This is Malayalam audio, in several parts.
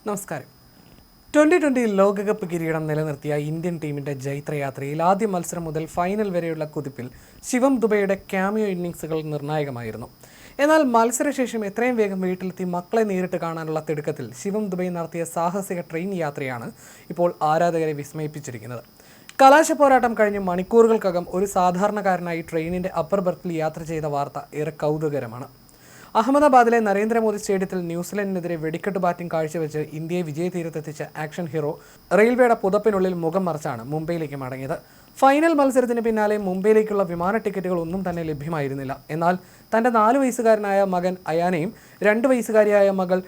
നമസ്കാരം. 2020 ലോകകപ്പ് കിരീടം നിലനിർത്തിയ ഇന്ത്യൻ ടീമിന്റെ ജൈത്രയാത്രയിൽ ആദ്യ മത്സരം മുതൽ ഫൈനൽ വരെയുള്ള കുതിപ്പിൽ ശിവം ദുബെയുടെ ക്യാമിയോ ഇന്നിംഗ്സുകൾ നിർണായകമായിരുന്നു. എന്നാൽ മത്സരശേഷം എത്രയും വേഗം വീട്ടിലെത്തി മക്കളെ നേരിട്ട് കാണാനുള്ള തിടുക്കത്തിൽ ശിവം ദുബെ നടത്തിയ സാഹസിക ട്രെയിൻ യാത്രയാണ് ഇപ്പോൾ ആരാധകരെ വിസ്മയിപ്പിച്ചിരിക്കുന്നത്. കലാശ പോരാട്ടം കഴിഞ്ഞ് മണിക്കൂറുകൾക്കകം ഒരു സാധാരണക്കാരനായി ട്രെയിനിന്റെ അപ്പർ ബർത്തിൽ യാത്ര ചെയ്ത വാർത്ത ഏറെ കൗതുകകരമാണ്. അഹമ്മദാബാദിലെ നരേന്ദ്രമോദി സ്റ്റേഡിയത്തിൽ ന്യൂസിലൻഡിനെതിരെ വെടിക്കെട്ട് ബാറ്റിംഗ് കാഴ്ചവെച്ച് ഇന്ത്യയെ വിജയതീരത്തെത്തിച്ച ആക്ഷൻ ഹീറോ റെയിൽവേയുടെ പുതപ്പിനുള്ളിൽ മുഖം മറച്ചാണ് മുംബൈയിലേക്ക് മടങ്ങിയത്. ഫൈനൽ മത്സരത്തിന് പിന്നാലെ മുംബൈയിലേക്കുള്ള വിമാന ടിക്കറ്റുകൾ ഒന്നും തന്നെ ലഭ്യമായിരുന്നില്ല. എന്നാൽ തൻ്റെ 4 വയസ്സുകാരനായ മകൻ അയാനെയും 2 വയസ്സുകാരിയായ മകൾ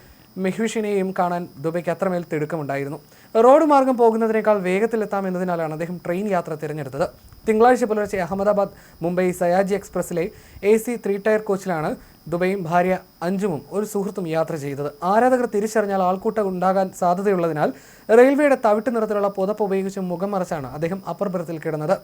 മെഹ്വിഷിനെയും കാണാൻ ദുബൈക്ക് അത്രമേൽ തിടുക്കമുണ്ടായിരുന്നു. റോഡ് മാർഗം പോകുന്നതിനേക്കാൾ വേഗത്തിലെത്താം എന്നതിനാലാണ് അദ്ദേഹം ട്രെയിൻ യാത്ര തിരഞ്ഞെടുത്തത്. തിങ്കളാഴ്ച പുലർച്ചെ അഹമ്മദാബാദ് മുംബൈ സയാജി എക്സ്പ്രസിലെ AC 3 ടയർ കോച്ചിലാണ് ദുബൈയും ഭാര്യ അഞ്ജുമും ഒരു സുഹൃത്തും യാത്ര ചെയ്തത്. ആരാധകർ തിരിച്ചറിഞ്ഞാൽ ആൾക്കൂട്ടം ഉണ്ടാകാൻ സാധ്യതയുള്ളതിനാൽ റെയിൽവേയുടെ തവിട്ട് നിറത്തിലുള്ള പുതപ്പ് ഉപയോഗിച്ച് മുഖം മറച്ചാണ് അദ്ദേഹം അപ്പർ ബർത്തിൽ കിടന്നത്.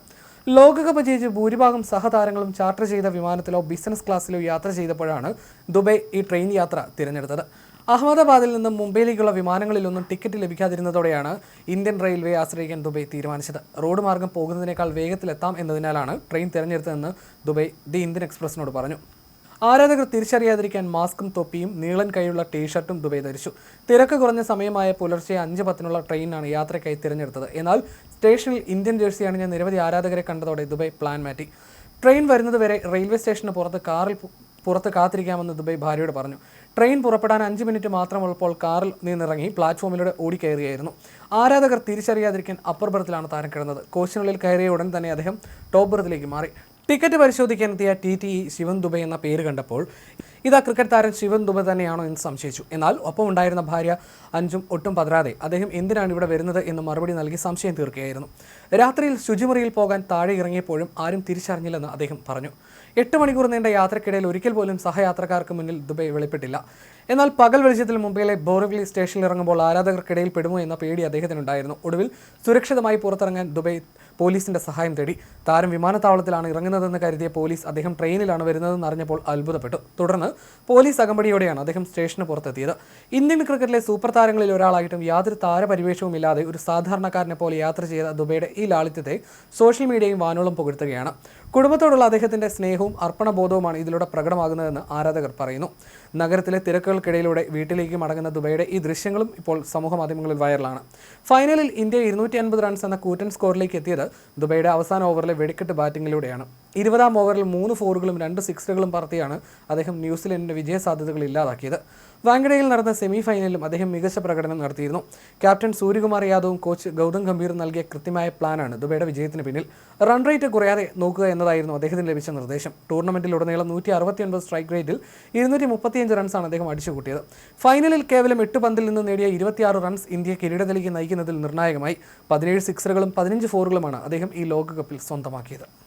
ലോകകപ്പ് ജയിച്ച് ഭൂരിഭാഗം സഹതാരങ്ങളും ചാർട്ടർ ചെയ്ത വിമാനത്തിലോ ബിസിനസ് ക്ലാസ്സിലോ യാത്ര ചെയ്തപ്പോഴാണ് ദുബൈ ഈ ട്രെയിൻ യാത്ര തിരഞ്ഞെടുത്തത്. അഹമ്മദാബാദിൽ നിന്നും മുംബൈയിലേക്കുള്ള വിമാനങ്ങളിലൊന്നും ടിക്കറ്റ് ലഭിക്കാതിരുന്നതോടെയാണ് ഇന്ത്യൻ റെയിൽവേ ആശ്രയിക്കാൻ ദുബൈ തീരുമാനിച്ചത്. റോഡ് മാർഗം പോകുന്നതിനേക്കാൾ വേഗത്തിലെത്താം എന്നതിനാലാണ് ട്രെയിൻ തിരഞ്ഞെടുത്തതെന്ന് ദുബൈ ദി ഇന്ത്യൻ എക്സ്പ്രസിനോട് പറഞ്ഞു. ആരാധകർ തിരിച്ചറിയാതിരിക്കാൻ മാസ്കും തൊപ്പിയും നീളൻ കൈയുള്ള ടീഷർട്ടും ദുബൈ ധരിച്ചു. തിരക്ക് കുറഞ്ഞ സമയമായ പുലർച്ചെ 5:10 ട്രെയിനാണ് യാത്രയ്ക്കായി തിരഞ്ഞെടുത്തത്. എന്നാൽ സ്റ്റേഷനിൽ ഇന്ത്യൻ ജേഴ്സി അണിഞ്ഞ നിരവധി ആരാധകരെ കണ്ടതോടെ ദുബൈ പ്ലാൻ മാറ്റി. ട്രെയിൻ വരുന്നതുവരെ റെയിൽവേ സ്റ്റേഷന് പുറത്ത് കാത്തിരിക്കാമെന്ന് ദുബൈ ഭാര്യയോട് പറഞ്ഞു. ട്രെയിൻ പുറപ്പെടാൻ 5 മിനിറ്റ് മാത്രമുള്ളപ്പോൾ കാറിൽ നിന്നിറങ്ങി പ്ലാറ്റ്ഫോമിലൂടെ ഓടിക്കയറുകയായിരുന്നു. ആരാധകർ തിരിച്ചറിയാതിരിക്കാൻ അപ്പർ ബർത്തിലാണ് താരം കിടന്നത്. കോച്ചിനുള്ളിൽ കയറിയ ഉടൻ തന്നെ അദ്ദേഹം ടോപ്പ് ബർത്തിലേക്ക് മാറി. ടിക്കറ്റ് പരിശോധിക്കാനെത്തിയ TTE ശിവൻ ദുബെ എന്ന പേര് കണ്ടപ്പോൾ ഇതാ ക്രിക്കറ്റ് താരം ശിവൻ ദുബെ തന്നെയാണോ എന്ന് സംശയിച്ചു. എന്നാൽ ഒപ്പമുണ്ടായിരുന്ന ഭാര്യ അഞ്ജും ഒട്ടും പതരാതെ അദ്ദേഹം എന്തിനാണ് ഇവിടെ വരുന്നത് എന്ന് മറുപടി നൽകി സംശയം തീർക്കുകയായിരുന്നു. രാത്രിയിൽ ശുചിമുറിയിൽ പോകാൻ താഴെ ഇറങ്ങിയപ്പോഴും ആരും തിരിച്ചറിഞ്ഞില്ലെന്ന് അദ്ദേഹം പറഞ്ഞു. 8 മണിക്കൂർ നീണ്ട യാത്രക്കിടയിൽ ഒരിക്കൽ പോലും സഹയാത്രക്കാർക്ക് മുന്നിൽ ദുബൈ വെളിപ്പെട്ടില്ല. എന്നാൽ പകൽ വെളിച്ചത്തിൽ മുംബൈയിലെ ബോറിവ്ലി സ്റ്റേഷനിൽ ഇറങ്ങുമ്പോൾ ആരാധകർക്കിടയിൽ പെടുമോ എന്ന പേടി അദ്ദേഹത്തിനുണ്ടായിരുന്നു. ഒടുവിൽ സുരക്ഷിതമായി പുറത്തിറങ്ങാൻ ദുബൈ പോലീസിന്റെ സഹായം തേടി. താരം വിമാനത്താവളത്തിലാണ് ഇറങ്ങുന്നതെന്ന് കരുതിയ പോലീസ് അദ്ദേഹം ട്രെയിനിലാണ് വരുന്നതെന്ന് അറിഞ്ഞപ്പോൾ അത്ഭുതപ്പെട്ടു. തുടർന്ന് പോലീസ് അകമ്പടിയോടെയാണ് അദ്ദേഹം സ്റ്റേഷന് പുറത്തെത്തിയത്. ഇന്ത്യൻ ക്രിക്കറ്റിലെ സൂപ്പർ താരങ്ങളിൽ ഒരാളായിട്ടും യാതൊരു താരപരിവേഷവും ഇല്ലാതെ ഒരു സാധാരണക്കാരനെ പോലെ യാത്ര ചെയ്ത ദുബൈയുടെ ഈ ലാളിത്യത്തെ സോഷ്യൽ മീഡിയയും വാനോളം പുകഴ്ത്തുകയാണ്. കുടുംബത്തോടുള്ള അദ്ദേഹത്തിന്റെ സ്നേഹവും അർപ്പണബോധവുമാണ് ഇതിലൂടെ പ്രകടമാകുന്നതെന്ന് ആരാധകർ പറയുന്നു. നഗരത്തിലെ തിരക്കുകൾക്കിടയിലൂടെ വീട്ടിലേക്ക് മടങ്ങുന്ന ദുബൈയുടെ ഈ ദൃശ്യങ്ങളും ഇപ്പോൾ സമൂഹ മാധ്യമങ്ങളിൽ വൈറലാണ്. ഫൈനലിൽ ഇന്ത്യ 250 റൺസ് എന്ന കൂറ്റൻ സ്കോറിലേക്ക് എത്തിയത് ദുബൈയുടെ അവസാന ഓവറിലെ വെടിക്കെട്ട് ബാറ്റിങ്ങിലൂടെയാണ്. 20ാം ഓവറിൽ 3 ഫോറുകളും 2 സിക്സറുകളും പറത്തിയാണ് അദ്ദേഹം ന്യൂസിലൻഡിന്റെ വിജയ സാധ്യതകൾ ഇല്ലാതാക്കിയത്. വാങ്കഡയിൽ നടന്ന സെമി ഫൈനലിലും അദ്ദേഹം മികച്ച പ്രകടനം നടത്തിയിരുന്നു. ക്യാപ്റ്റൻ സൂര്യകുമാർ യാദവും കോച്ച് ഗൗതം ഗംഭീറും നൽകിയ കൃത്യമായ പ്ലാനാണ് ദുബൈയുടെ വിജയത്തിന് പിന്നിൽ. റൺ റേറ്റ് കുറയാതെ നോക്കുക എന്നതായിരുന്നു അദ്ദേഹത്തിന് ലഭിച്ച നിർദ്ദേശം. ടൂർണമെന്റിലുടനീളം 169 സ്ട്രൈക്ക് റേറ്റിൽ 235 റൺസാണ് അദ്ദേഹം അടിച്ചുകൂട്ടിയത്. ഫൈനലിൽ കേവലം 8 പന്തിൽ നിന്ന് നേടിയ 26 റൺസ് ഇന്ത്യയെ കിരീടത്തിലേക്ക് നയിക്കുന്നതിൽ നിർണായകമായി. 17 സിക്സറുകളും 15 ഫോറുകളുമാണ് അദ്ദേഹം ഈ ലോകകപ്പിൽ സ്വന്തമാക്കിയത്.